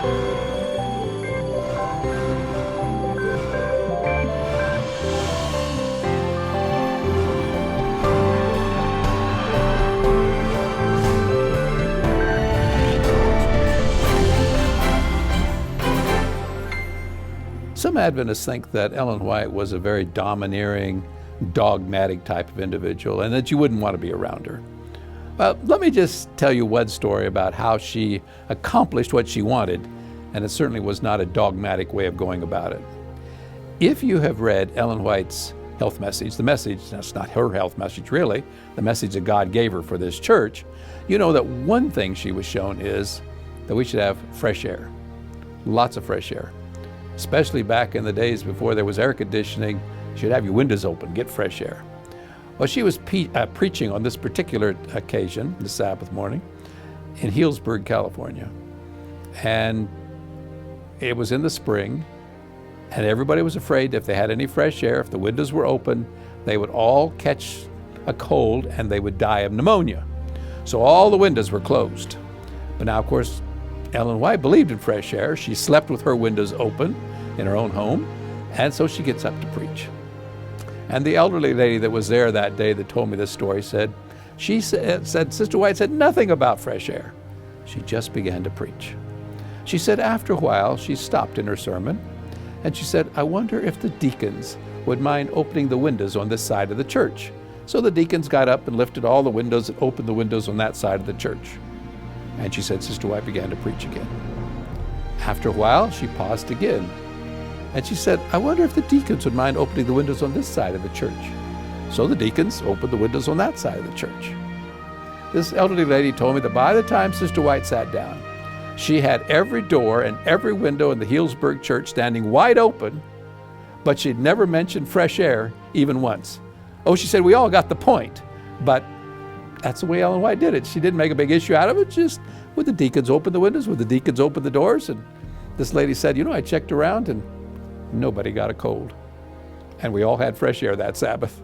Some Adventists think that Ellen White was a very domineering, dogmatic type of individual and that you wouldn't want to be around her. Let me just tell you one story about how she accomplished what she wanted, and it certainly was not a dogmatic way of going about it. If you have read Ellen White's health message, that's not her health message really, the message that God gave her for this church, you know that one thing she was shown is that we should have fresh air, lots of fresh air. Especially back in the days before there was air conditioning, you should have your windows open, get fresh air. Well, she was preaching on this particular occasion, the Sabbath morning, in Healdsburg, California. And it was in the spring, and everybody was afraid if they had any fresh air, if the windows were open, they would all catch a cold and they would die of pneumonia. So all the windows were closed. But now, of course, Ellen White believed in fresh air. She slept with her windows open in her own home, and so she gets up to preach. And the elderly lady that was there that day that told me this story said, Sister White said nothing about fresh air. She just began to preach. She said after a while, she stopped in her sermon, and she said, I wonder if the deacons would mind opening the windows on this side of the church. So the deacons got up and lifted all the windows and opened the windows on that side of the church. And she said, Sister White began to preach again. After a while, she paused again. And she said, I wonder if the deacons would mind opening the windows on this side of the church. So the deacons opened the windows on that side of the church. This elderly lady told me that by the time Sister White sat down, she had every door and every window in the Healdsburg church standing wide open, but she'd never mentioned fresh air even once. Oh, she said, we all got the point, but that's the way Ellen White did it. She didn't make a big issue out of it. Just would the deacons open the windows? Would the deacons open the doors? And this lady said, I checked around and nobody got a cold. And we all had fresh air that Sabbath.